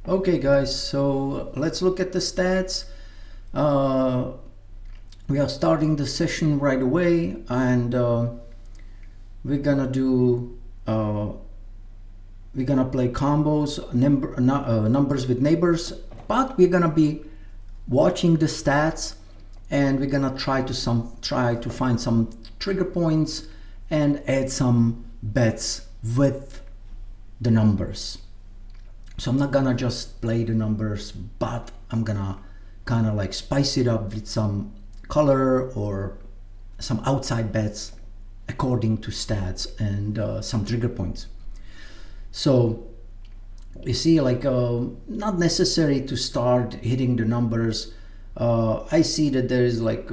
Okay guys, so let's look at the stats. We are starting the session right away, and we're gonna do we're gonna play combos, numbers with neighbors, but we're gonna be watching the stats, and we're gonna try to find some trigger points and add some bets with the numbers. So I'm not gonna just play the numbers, but I'm gonna kind of like spice it up with some color or some outside bets according to stats and some trigger points. So you see, like not necessary to start hitting the numbers. I see that there is like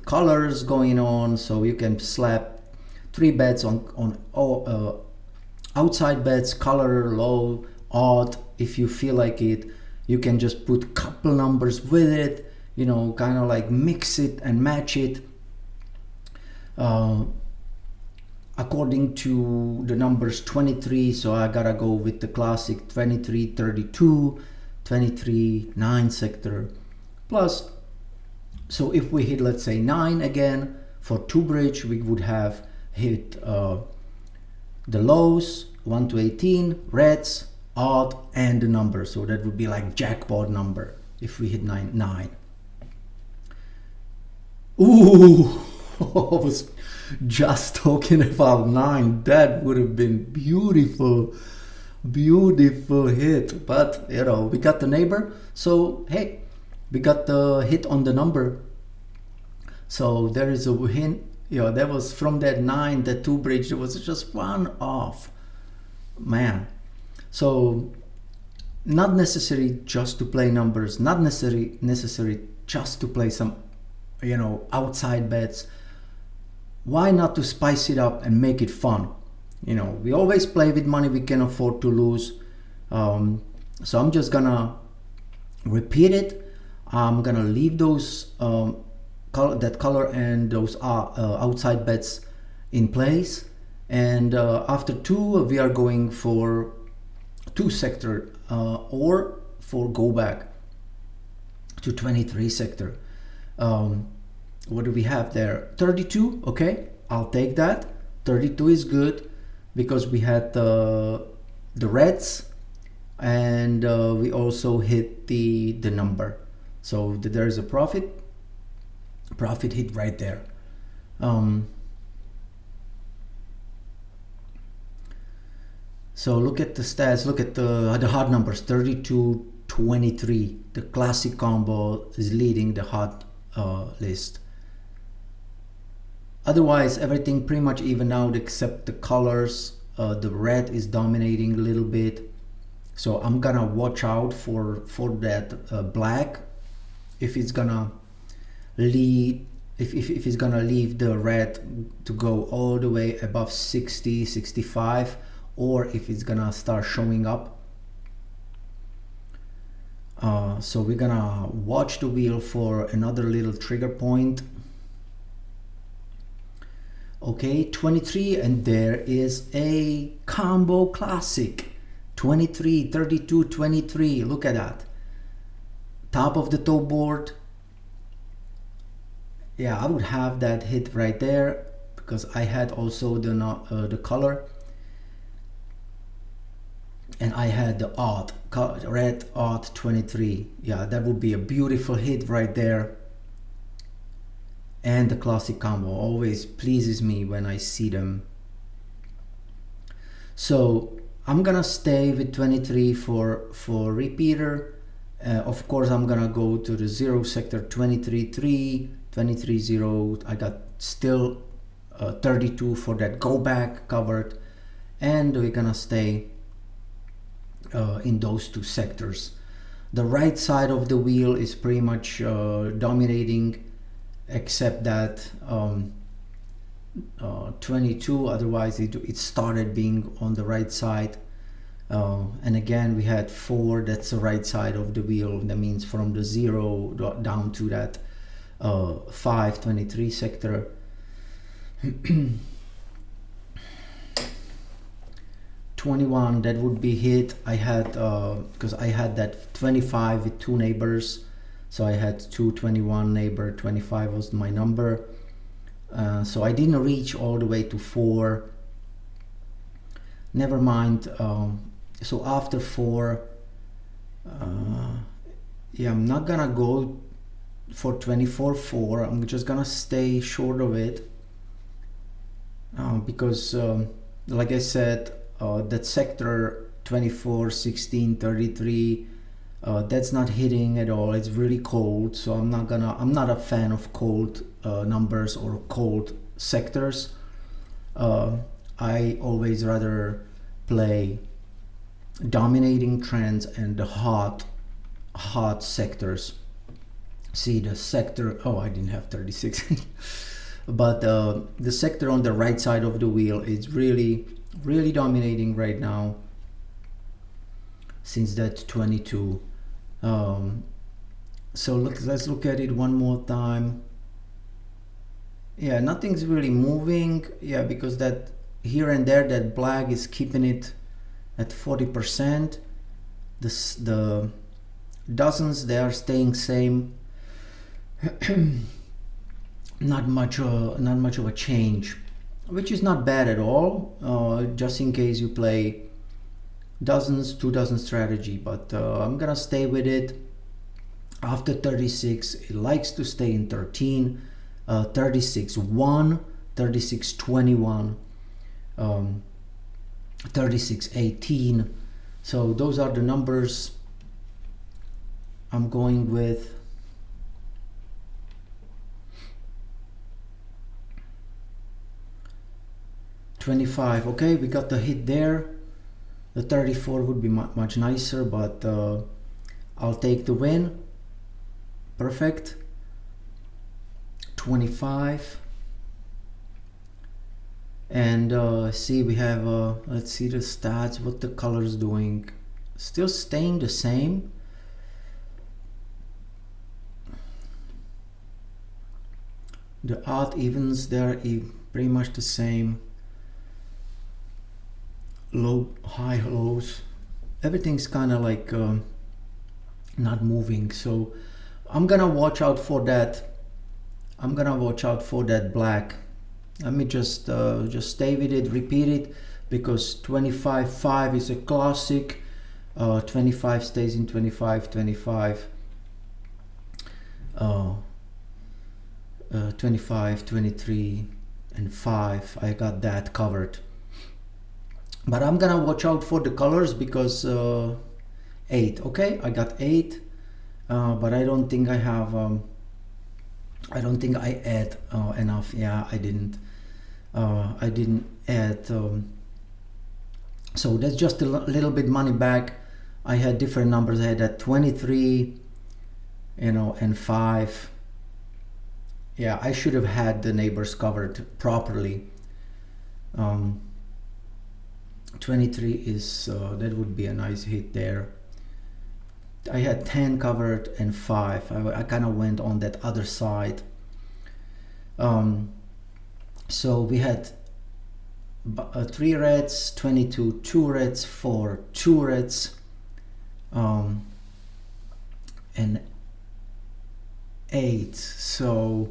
colors going on, so you can slap 3 bets on outside bets, color, low, odd. If you feel like it, you can just put couple numbers with it, you know, kind of like mix it and match it according to the numbers 23. So I gotta go with the classic 23 32, 23 9 sector plus. So if we hit, let's say 9 again for 2 bridge, we would have hit the lows 1 to 18, reds, odd, and the number. So that would be like jackpot number if we hit 9. Ooh, I was just talking about 9. That would have been beautiful hit. But you know, we got the neighbor, so hey, we got the hit on the number. So there is a hint. You know, that was from that 9, that 2 bridge, there was just one off, man. So not necessary just to play numbers, not necessary just to play some, you know, outside bets. Why not to spice it up and make it fun? You know, we always play with money we can afford to lose. So I'm just gonna repeat it. I'm gonna leave those that color and those outside bets in place, and after 2 we are going for 2 sector or for go back to 23 sector. What do we have there? 32. Okay, I'll take that. 32 is good because we had the reds, and we also hit the number, so there is a profit hit right there. So look at the stats, look at the hot numbers. 32 23, the classic combo is leading the hot list. Otherwise everything pretty much even out except the colors. The red is dominating a little bit, so I'm gonna watch out for that black, if it's gonna lead, if it's gonna leave the red to go all the way above 60 65, or if it's gonna start showing up. So we're gonna watch the wheel for another little trigger point. Okay, 23, and there is a combo classic. 23 32 23, look at that, top of the top board. Yeah, I would have that hit right there because I had also the color, and I had the odd red odd 23. Yeah, that would be a beautiful hit right there. And the classic combo always pleases me when I see them. So I'm gonna stay with 23 for repeater. Of course I'm gonna go to the 0 sector, 23 3, 23 0. I got still 32 for that go back covered, and we're gonna stay in those 2 sectors. The right side of the wheel is pretty much dominating, except that 22, otherwise it started being on the right side. And again we had 4, that's the right side of the wheel. That means from the 0 down to that 5 23 sector. 21, that would be hit. I had because I had that 25 with two neighbors, so I had 221 neighbor, 25 was my number. So I didn't reach all the way to 4. Never mind. So after 4, yeah, I'm not gonna go for 24-4. I'm just gonna stay short of it because like I said, that sector 24, 16, 33, that's not hitting at all. It's really cold, so I'm not a fan of cold numbers or cold sectors. I always rather play dominating trends and the hot sectors. See the sector, oh, I didn't have 36 but the sector on the right side of the wheel is really dominating right now since that 22. So let's look at it one more time. Yeah, nothing's really moving. Yeah, because that here and there, that black is keeping it at 40%. The dozens, they are staying same. not much of a change, which is not bad at all, just in case you play dozens, 2 dozen strategy. But I'm gonna stay with it. After 36, it likes to stay in 13, 36-1, 36-21, 36-18. So those are the numbers I'm going with. $25. Okay, we got the hit there. The 34 would be much nicer, but I'll take the win. Perfect. 25. And see, we have let's see the stats, what the colors doing. Still staying the same. The odd evens, they're pretty much the same. Low, high, lows, everything's kind of like not moving. So I'm gonna watch out for that. I'm gonna watch out for that black. Let me just stay with it, repeat it, because 25-5 is a classic. 25 stays in 25, 25, 25, 23, and 5. I got that covered. But I'm gonna watch out for the colors because 8. Okay, I got 8, but I don't think I have. I don't think I add enough. Yeah, I didn't add. So that's just a little bit money back. I had different numbers. I had that 23, you know, and 5. Yeah, I should have had the neighbors covered properly. 23 is that would be a nice hit there. I had 10 covered and 5. I kind of went on that other side. So we had 3 reds, 22, 2 reds, 4, 2 reds, and 8. So,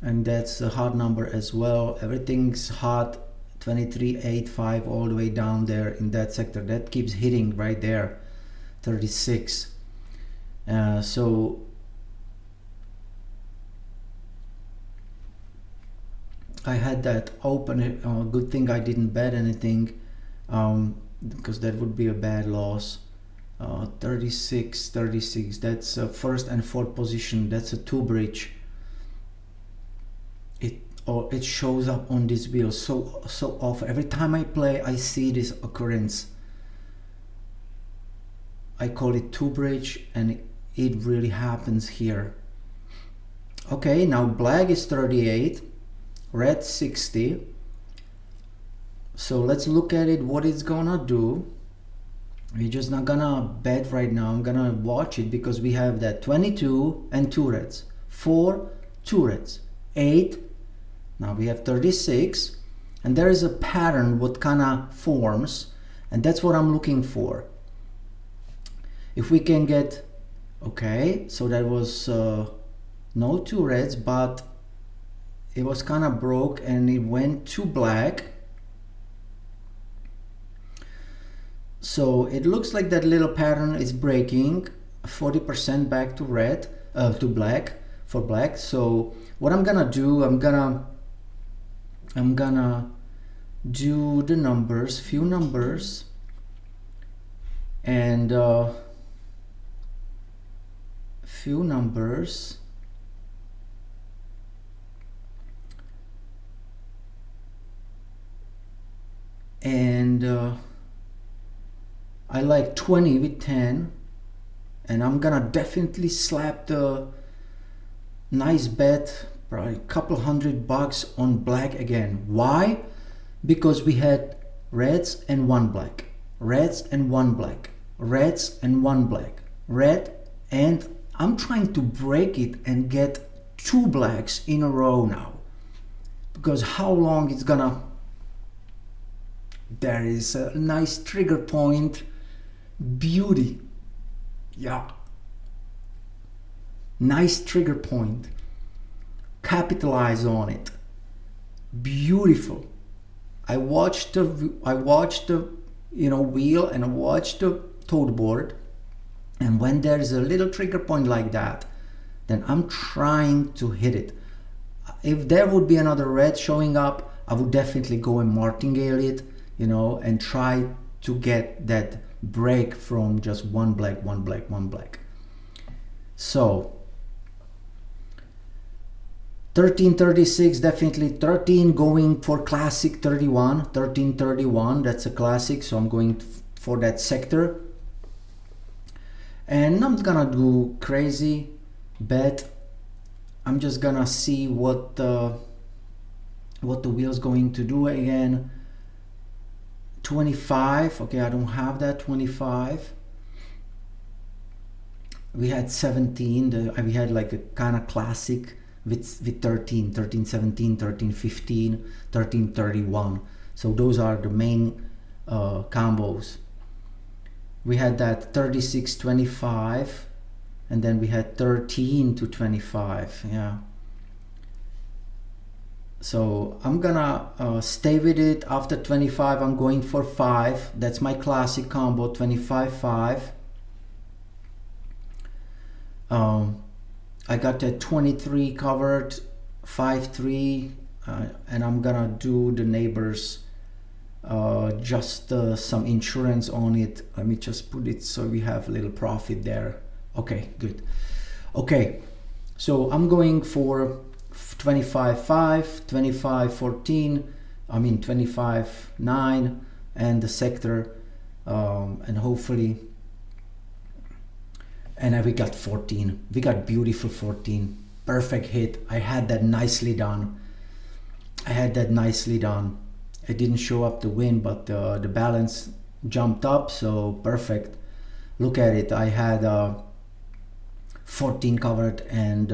and that's a hot number as well. Everything's hot. 23, 8, 5, all the way down there in that sector. That keeps hitting right there. 36. So I had that open. Good thing I didn't bet anything, because that would be a bad loss. 36, 36. That's first and fourth position. That's a 2 bridge. It shows up on this wheel so often. Every time I play, I see this occurrence. I call it 2 bridge, and it really happens here. Okay, now black is 38, red 60. So let's look at it, what it's gonna do. We're just not gonna bet right now. I'm gonna watch it because we have that 22 and 2 reds, 4, 2 reds, 8. Now we have 36, and there is a pattern what kind of forms. and that's what I'm looking for. If we can get, okay, so that was no two reds, but it was kind of broke and it went to black. So it looks like that little pattern is breaking 40% back to red, to black, for black. So what I'm gonna do, I'm gonna do the numbers, few numbers, and few numbers, and I like 20 with 10, and I'm gonna definitely slap the nice bet, probably a couple $100 on black again. Why? Because we had reds and one black, reds and one black, reds and one black, red, and I'm trying to break it and get two blacks in a row now, because how long it's gonna, there is a nice trigger point, beauty, yeah, nice trigger point, capitalize on it, beautiful. I watched the wheel, and I watched the toad board, and when there is a little trigger point like that, then I'm trying to hit it. If there would be another red showing up, I would definitely go and martingale it, and try to get that break from just one black, one black, one black. So 1336, definitely 13, going for classic 31, 1331, that's a classic, so I'm going for that sector. And I'm gonna do crazy bet. I'm just gonna see what the wheel's going to do again. 25, okay, I don't have that 25. We had 17, we had like a kind of classic with 13, 13, 17, 13, 15, 13, 31. So those are the main combos. We had that 36, 25, and then we had 13 to 25, yeah. So I'm gonna stay with it. After 25, I'm going for 5. That's my classic combo, 25, 5. I got that 23 covered, 5, 3, and I'm gonna do the neighbors, just some insurance on it. Let me just put it so we have a little profit there. Okay, good. Okay, so I'm going for 25, 5, 25, 14, I mean 25, 9, and the sector, and hopefully, and we got 14. We got beautiful 14. Perfect hit. I had that nicely done. It didn't show up the win, but the balance jumped up, so perfect. Look at it. I had 14 covered and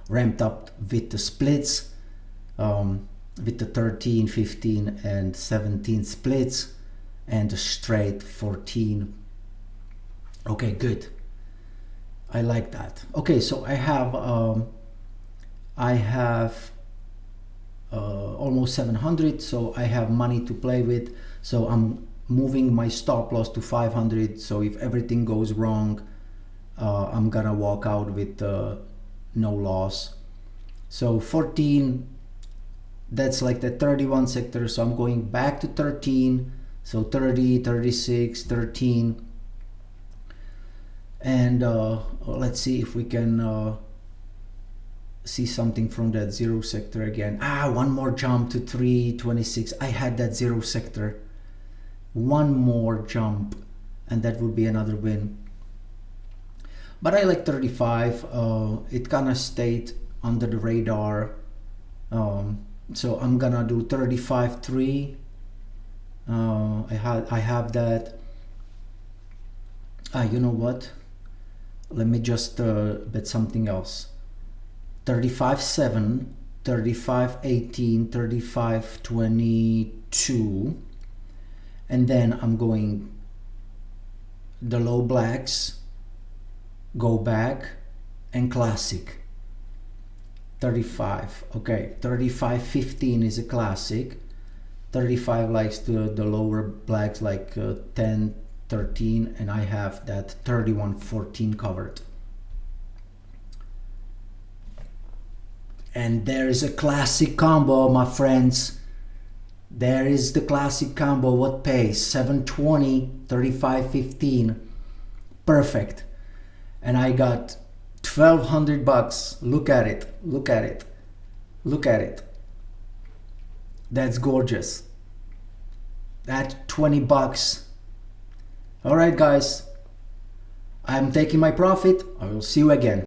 ramped up with the splits, with the 13, 15, and 17 splits, and the straight 14. Okay, good. I like that. Okay, so I have almost 700, so I have money to play with. So I'm moving my stop loss to 500. So if everything goes wrong, I'm gonna walk out with no loss. So 14, that's like the 31 sector. So I'm going back to 13. So 30, 36, 13. And let's see if we can see something from that 0 sector again. One more jump to 326. I had that 0 sector. One more jump, and that would be another win. But I like 35. It kind of stayed under the radar. So I'm gonna do 35.3. I have that. You know what? Let me just bet something else. 35.7, 35.18, 35.22, and then I'm going the low blacks, go back, and classic. 35. Okay, 35.15 is a classic. 35 likes the lower blacks, like 10, 13, and I have that 31.14 covered. And there is a classic combo, my friends. There is the classic combo. What pays? 720, 35.15. Perfect. And I got 1,200 bucks. Look at it. Look at it. Look at it. That's gorgeous. That 20 bucks. All right, guys. I'm taking my profit. I will see you again.